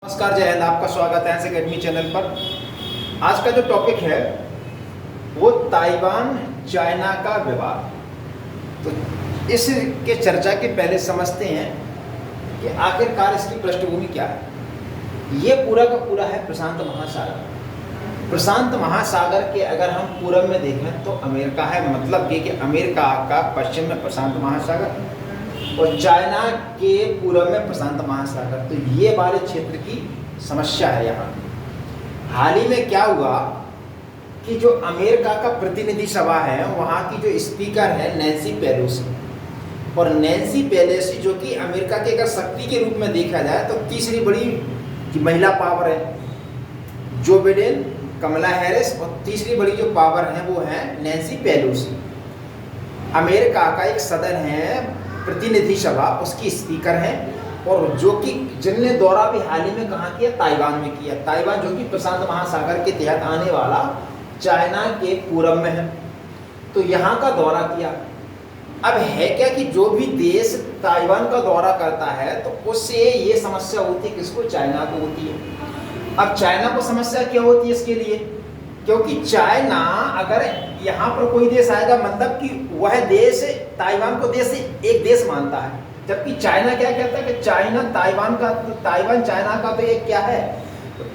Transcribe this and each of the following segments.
नमस्कार, जय हिंद। आपका स्वागत है एनएस एकेडमी चैनल पर। आज का जो टॉपिक है वो ताइवान चाइना का विवाद। तो इसके चर्चा के पहले समझते हैं कि आखिरकार इसकी पृष्ठभूमि क्या है। ये पूरा का पूरा है प्रशांत महासागर। प्रशांत महासागर के अगर हम पूरब में देखें तो अमेरिका है, मतलब ये कि अमेरिका का पश्चिम में प्रशांत महासागर और चाइना के पूर्व में प्रशांत महासागर। तो ये वाले क्षेत्र की समस्या है यहाँ। हाल ही में क्या हुआ कि जो अमेरिका का प्रतिनिधि सभा है वहाँ की जो स्पीकर है नैन्सी पेलोसी, और नैन्सी पेलोसी जो कि अमेरिका के अगर शक्ति के रूप में देखा जाए तो तीसरी बड़ी महिला पावर है। जो बिडेन, कमला हैरिस, और तीसरी बड़ी जो पावर है वो है नैन्सी पेलोसी। अमेरिका का एक सदन है प्रतिनिधि सभा, उसकी स्पीकर हैं, और जो कि जिनने दौरा भी हाल ही में कहाँ किया, ताइवान में किया। ताइवान जो कि प्रशांत महासागर के तहत आने वाला चाइना के पूरब में है, तो यहाँ का दौरा किया। अब है क्या कि जो भी देश ताइवान का दौरा करता है तो उससे ये समस्या होती है, किसको? चाइना को होती है। अब चाइना को समस्या क्या होती है इसके लिए? क्योंकि चाइना अगर यहाँ पर कोई देश आएगा, मतलब कि वह देश ताइवान को एक देश मानता है, जबकि चाइना क्या कहता है कि चाइना ताइवान चाइना का तो एक क्या है,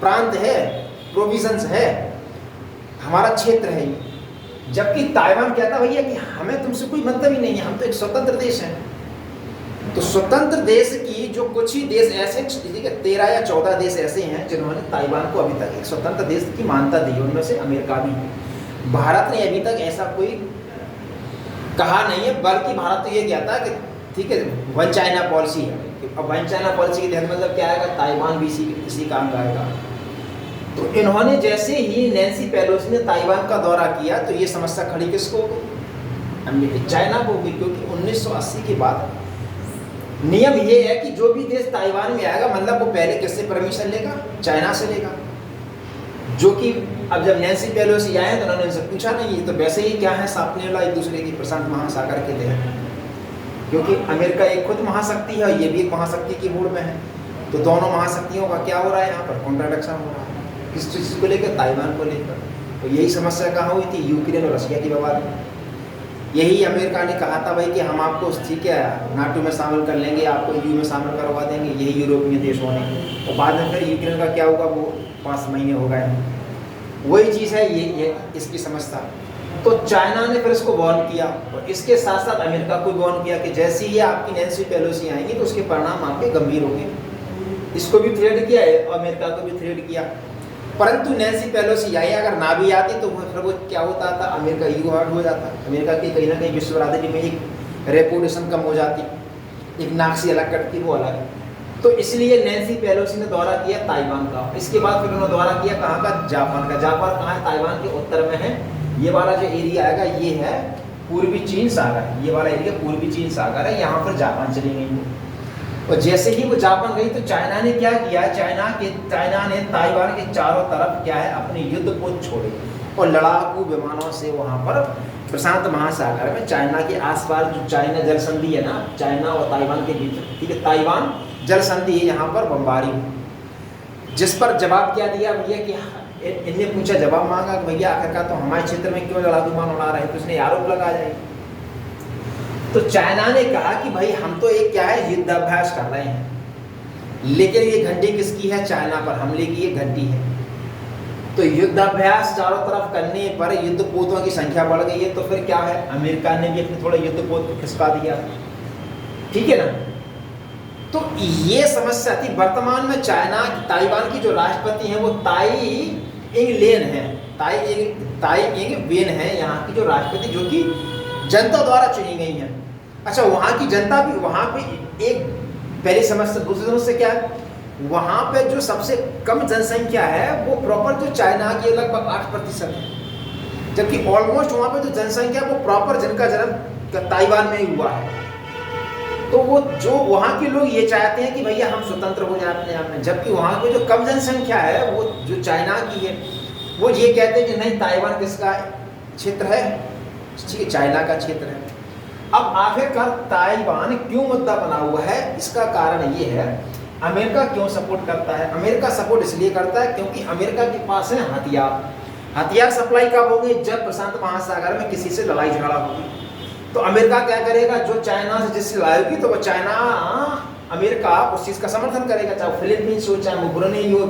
प्रांत है, प्रोविजंस है, हमारा क्षेत्र है ये। जबकि ताइवान कहता भैया कि हमें तुमसे कोई मतलब ही नहीं है, हम तो एक स्वतंत्र देश हैं। तो स्वतंत्र देश की जो कुछ ही देश ऐसे 13 या 14 देश ऐसे हैं जिन्होंने ताइवान को अभी तक एक स्वतंत्र देश की मान्यता दी, उनमें से अमेरिका भी है। भारत ने अभी तक ऐसा कोई कहा नहीं है, बल्कि भारत तो ये कहता है कि ठीक है, वन चाइना पॉलिसी है। अब वन चाइना पॉलिसी के तहत मतलब क्या आएगा, ताइवान भी इसी काम का आएगा। तो इन्होंने जैसे ही नैन्सी पेलोसी ने ताइवान का दौरा किया तो ये समस्या खड़ी किसको हो गई? चाइना को होगी, क्योंकि 1980 के बाद नियम ये है कि जो भी देश ताइवान में आएगा, मतलब वो पहले किससे परमिशन लेगा? चाइना से लेगा। जो कि अब जब नैन्सी पेलोसी आए तो उन्होंने उनसे पूछा नहीं, ये तो वैसे ही क्या है, सापने वाला एक दूसरे की प्रशांत महासागर के तहत, क्योंकि अमेरिका एक खुद महाशक्ति है और ये भी एक महाशक्ति की मूड में है। तो दोनों महाशक्तियों का क्या हो रहा है यहाँ पर? कॉन्ट्राडिक्शन हो रहा है। किस चीज़ को लेकर? ताइवान को लेकर। तो यही समस्या कहाँ हुई थी? यूक्रेन और रशिया की विवाद में। यही अमेरिका ने कहा था भाई कि हम आपको ठीक है नाटो में शामिल कर लेंगे, आपको ईयू में शामिल करवा देंगे, यही यूरोपीय देशों ने। और बाद में फिर यूक्रेन का क्या होगा, वो 5 महीने हो गए हैं। वही चीज़ है ये इसकी समस्या। तो चाइना ने फिर इसको वार्न किया, और इसके साथ साथ अमेरिका को वार्न किया कि जैसे ही आपकी नैन्सी पेलोसी आएंगी तो उसके परिणाम आपके गंभीर होंगे। इसको भी थ्रेड किया है और अमेरिका को भी थ्रेड किया। परंतु नैन्सी पेलोसी आई, अगर ना भी आती तो फिर वो क्या होता था, अमेरिका ईगो हर्ट हो जाता, अमेरिका की कहीं ना कहीं विश्व राजनीति में एक रेपुटेशन कम हो जाती, एक नाक से अलग कटती, वो अलग है। तो इसलिए नैन्सी पेलोसी ने दौरा किया ताइवान का। इसके बाद फिर उन्होंने दौरा किया कहाँ का? जापान का। जापान कहाँ है? ताइवान के उत्तर में है। ये वाला जो एरिया आएगा ये है पूर्वी चीन सागर। ये वाला एरिया पूर्वी चीन सागर है, यहाँ पर जापान चली गई। और जैसे ही वो जापान गई तो चाइना ने क्या किया? चाइना ने ताइवान के चारों तरफ क्या है, अपने युद्ध पोत छोड़े और लड़ाकू विमानों से वहाँ पर प्रशांत महासागर में चाइना के आसपास जो चाइना जल संधि है ना, चाइना और ताइवान के बीच, ठीक है, ताइवान जल संधि है, यहाँ पर बमबारी हुई। जिस पर जवाब क्या दिया भैया कि इनने पूछा, जवाब मांगा कि भैया आखिरकार तो हमारे क्षेत्र में क्यों लड़ाकू विमान उड़ा रहे हैं, तो उसने आरोप लगा जाए। तो चाइना ने कहा कि भाई हम तो एक क्या है, युद्धाभ्यास कर रहे हैं, लेकिन ये घंटी किसकी है? चाइना पर हमले की ये घंटी है। तो युद्धाभ्यास चारों तरफ करने पर युद्धपोतों की संख्या बढ़ गई है, तो फिर क्या है, अमेरिका ने भी अपने थोड़ा युद्धपोत को खिसका दिया, ठीक है ना। तो ये समस्या थी। वर्तमान में चाइना ताइवान की जो राष्ट्रपति हैं वो ताई इंग लेन है, ताई इंग वेन है यहाँ की जो राष्ट्रपति, जो कि जनता द्वारा चुनी गई है। अच्छा, वहाँ की जनता भी, वहाँ पे एक पहली समस्या। दूसरी समस्या क्या है, वहाँ पे जो सबसे कम जनसंख्या है वो प्रॉपर जो चाइना की लगभग 8% है, जबकि ऑलमोस्ट वहाँ पे जो जनसंख्या वो प्रॉपर जिनका जन्म ताइवान में ही हुआ है। तो वो जो वहाँ के लोग ये चाहते हैं कि भैया हम स्वतंत्र हो जाए अपने आप में, जबकि वहाँ पे जो कम जनसंख्या है वो जो चाइना की है वो ये कहते हैं कि नहीं, ताइवान किसका क्षेत्र है? ठीक है, चाइना का क्षेत्र है। अब आखिरकार ताइवान क्यों मुद्दा बना हुआ है? इसका कारण ये है, अमेरिका क्यों सपोर्ट करता है? अमेरिका सपोर्ट इसलिए करता है क्योंकि अमेरिका के पास है हथियार। हथियार सप्लाई कब होंगे? जब प्रशांत महासागर में किसी से लड़ाई झगड़ा होगी। तो अमेरिका क्या करेगा? जो चाइना से जिससे लड़ाई होगी तो वो चाइना अमेरिका उस चीज़ का समर्थन करेगा, चाहे फिलीपींस हो, चाहे वो ब्रुनेई हो,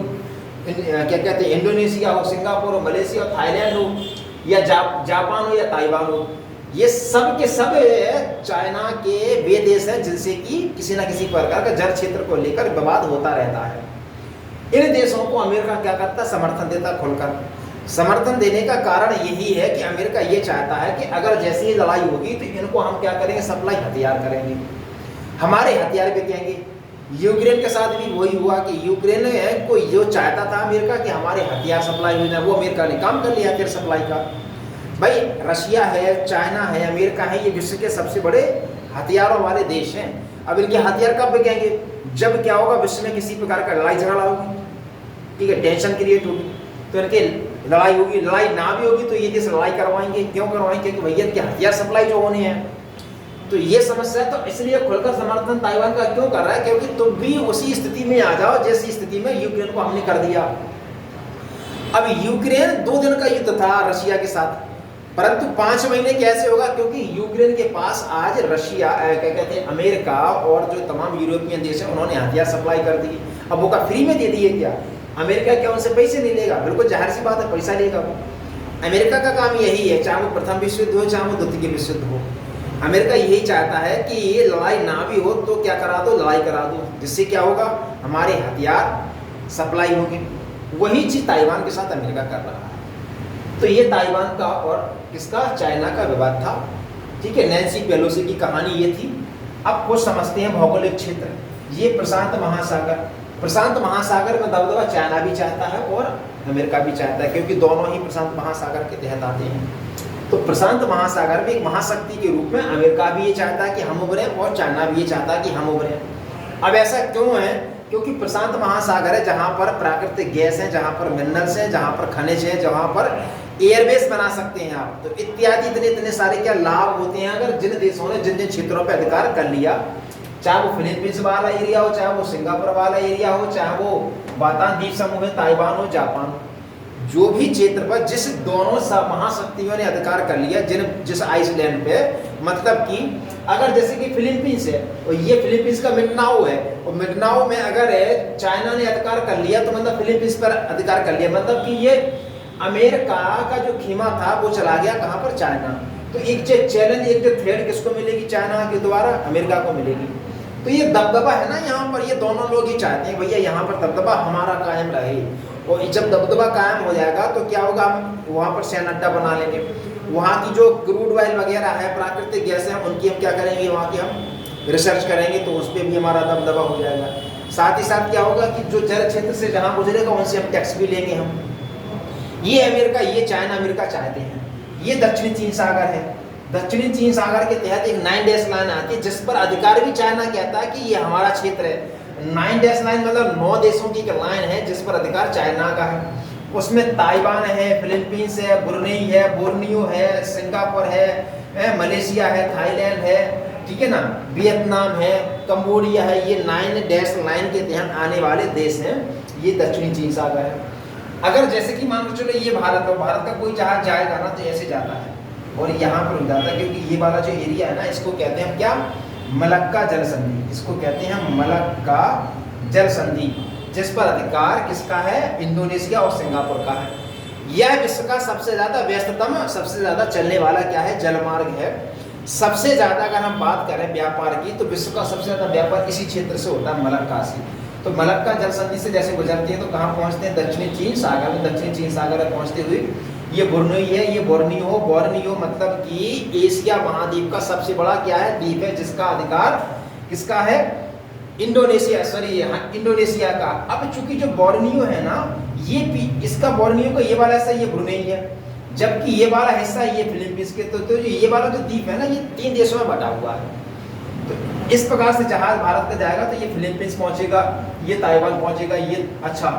क्या कहते हैं इंडोनेशिया हो, सिंगापुर हो, मलेशिया हो, थाईलैंड हो, या जापान हो, या ताइवान हो। ये सब के सब चाइना के वे देश हैं जिनसे कि किसी ना किसी प्रकार का जल क्षेत्र को लेकर विवाद होता रहता है। इन देशों को अमेरिका क्या करता है? समर्थन देता खुलकर। समर्थन देने का कारण यही है कि अमेरिका ये चाहता है कि अगर जैसे ही लड़ाई होगी तो इनको हम क्या करेंगे? सप्लाई हथियार करेंगे, हमारे हथियार बिकेंगे। यूक्रेन के साथ भी वही हुआ कि यूक्रेन को जो चाहता था अमेरिका कि हमारे हथियार सप्लाई हो जाए, वो अमेरिका ने काम कर लिया हथियार सप्लाई का। भाई रशिया है, चाइना है, अमेरिका है, ये विश्व के सबसे बड़े हथियारों वाले देश हैं। अब इनके हथियार कब बिकेंगे? जब क्या होगा? विश्व में किसी प्रकार का लड़ाई झगड़ा होगी, ठीक है, टेंशन क्रिएट होगी, तो इनके लड़ाई होगी। लड़ाई ना भी होगी तो ये देश लड़ाई करवाएंगे। क्यों करवाएंगे? क्योंकि भैया इनके हथियार सप्लाई जो होने हैं। तो ये समस्या है, तो इसलिए खुलकर समर्थन ताइवान का क्यों कर रहा है? क्योंकि तुम भी उसी स्थिति में आ जाओ जैसी स्थिति में यूक्रेन को हमने कर दिया। अब यूक्रेन 2 दिन का युद्ध था रशिया के साथ, परंतु 5 महीने कैसे होगा? क्योंकि यूक्रेन के पास आज रशिया क्या कहते हैं अमेरिका और जो तमाम यूरोपियन देश हैं उन्होंने हथियार सप्लाई कर दी। अब वो का फ्री में दे दिए क्या? अमेरिका क्या उनसे पैसे नहीं लेगा? बिल्कुल जाहिर सी बात है, पैसा लेगा वो। अमेरिका का काम यही है, चाहे वो प्रथम विश्व युद्ध हो, चाहे वो द्वितीय विश्व युद्ध हो, अमेरिका यही चाहता है कि ये लड़ाई ना भी हो तो क्या करा दो? लड़ाई करा दो, जिससे क्या होगा? हमारे हथियार सप्लाई होगी। वही चीज ताइवान के साथ अमेरिका कर रहा है। तो ये ताइवान का और किसका? चाइना का विवाद था, ठीक है। नैन्सी पेलोसी की कहानी ये थी। अब कुछ समझते हैं भौगोलिक क्षेत्र। ये प्रशांत महासागर, प्रशांत महासागर में दबदबा चाइना भी चाहता है और अमेरिका भी चाहता है, क्योंकि दोनों ही प्रशांत महासागर के तहत आते हैं। तो प्रशांत महासागर में एक महाशक्ति के रूप में अमेरिका भी ये चाहता है कि हम उभरें और चाइना भी ये चाहता है कि हम उभरें। अब ऐसा क्यों है? क्योंकि प्रशांत महासागर है जहाँ पर प्राकृतिक गैस है, जहाँ पर मिनरल्स हैं, जहाँ पर खनिज है, जहाँ पर एयरबेस बना सकते हैं आप, तो इत्यादि इतने सारे क्या लाभ होते हैं अगर जिन देशों ने जिन जिन क्षेत्रों पर अधिकार कर लिया, चाहे वो फिलीपींस वाला एरिया हो, चाहे वो सिंगापुर वाला एरिया हो, चाहे वो बातान द्वीप समूह है, ताइवान हो, जापान हो, जो भी क्षेत्र पर जिस दोनों महाशक्तियों ने अधिकार कर लिया, जिस आइसलैंड पे, मतलब कि अगर जैसे कि फिलीपींस है और ये फिलीपींस का मिंडानाओ है, और मिंडानाओ में अगर चाइना ने अधिकार कर लिया तो मतलब फिलीपींस पर अधिकार कर लिया, मतलब कि ये अमेरिका का जो खीमा था वो चला गया कहाँ पर? चाइना। तो एक चैलेंज, एक जो थ्रेड किसको मिलेगी? चाइना के द्वारा अमेरिका को मिलेगी। तो ये दबदबा है ना यहाँ पर, ये दोनों लोग ही चाहते हैं भैया यहाँ पर दबदबा हमारा कायम रहे। और जब दबदबा कायम हो जाएगा तो क्या होगा? हम वहाँ पर सैन्य अड्डा बना लेंगे, वहाँ की जो क्रूड ऑयल वगैरह है, प्राकृतिक गैस है, उनकी हम क्या करेंगे? वहाँ की हम रिसर्च करेंगे, तो उस पर भी हमारा दबदबा हो जाएगा। साथ ही साथ क्या होगा कि जो जल क्षेत्र से जहाँ गुजरेगा उनसे हम टैक्स भी लेंगे हम। ये अमेरिका, ये चाइना अमेरिका चाहते हैं। ये दक्षिणी चीन सागर है, दक्षिणी चीन सागर के तहत एक 9 डैश लाइन आती है जिस पर अधिकार भी चाइना कहता है कि ये हमारा क्षेत्र है। 9 डैश लाइन मतलब 9 देशों की एक लाइन है जिस पर अधिकार चाइना का है। उसमें ताइवान है, फिलीपींस है, ब्रुनेई है, बोर्नियो है, सिंगापुर है, मलेशिया है, थाईलैंड है, ठीक है ना, वियतनाम है, कंबोडिया है। ये 9 डैश लाइन के तहत आने वाले देश हैं, ये दक्षिणी चीन सागर है। अगर जैसे कि मान लो चलो ये भारत है, भारत का कोई जहाज जाएगा ना तो ऐसे जाता है और यहाँ पर रुक जाता है, क्योंकि ये वाला जो एरिया है ना इसको कहते हैं क्या? मलक्का जल संधि। इसको कहते हैं मलक्का जल संधि, जिस पर अधिकार किसका है? इंडोनेशिया और सिंगापुर का है। यह विश्व का सबसे ज़्यादा व्यस्ततम, सबसे ज़्यादा चलने वाला क्या है? जलमार्ग है। सबसे ज़्यादा अगर हम बात करें व्यापार की तो विश्व का सबसे ज़्यादा व्यापार इसी क्षेत्र से होता है, मलक्का से। तो मलक्का जल संधि से जैसे गुजरती है तो कहाँ पहुँचते हैं? दक्षिणी चीन सागर में। दक्षिणी चीन सागर में पहुँचते हुए ये बोर्नियो है, ये बोर्नियो, बोर्नियो मतलब कि एशिया महाद्वीप का सबसे बड़ा क्या है? द्वीप है, जिसका अधिकार किसका है? इंडोनेशिया, सॉरी इंडोनेशिया का। अब चूंकि जो बोर्नियो है ना, ये इसका बोर्नियो का ये वाला हिस्सा ये ब्रुनेई है, जबकि ये वाला हिस्सा ये फिलीपींस के। तो ये वाला जो द्वीप है ना ये 3 देशों में बटा हुआ है। तो इस प्रकार से जहाज भारत का जाएगा तो ये फिलीपींस पहुंचेगा, ये ताइवान पहुंचेगा, ये अच्छा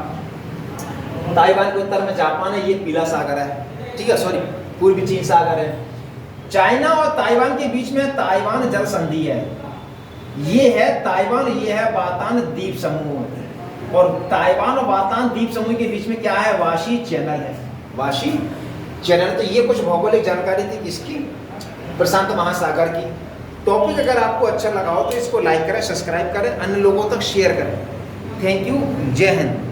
ताइवान के उत्तर में जापान है, ये पीला सागर है, ठीक है, सॉरी पूर्वी चीन सागर है। चाइना और ताइवान के बीच में ताइवान जल संधि है। ये है ताइवान, ये है बातान द्वीप समूह। और ताइवान और बातान द्वीप समूह के बीच में क्या है, वाशी चैनल है। वाशी चैनल। तो ये कुछ भौगोलिक जानकारी थी किसकी, प्रशांत महासागर की। टॉपिक अगर आपको अच्छा लगा हो तो इसको लाइक करें, सब्सक्राइब करें, अन्य लोगों तक शेयर करें। थैंक यू, जय हिंद।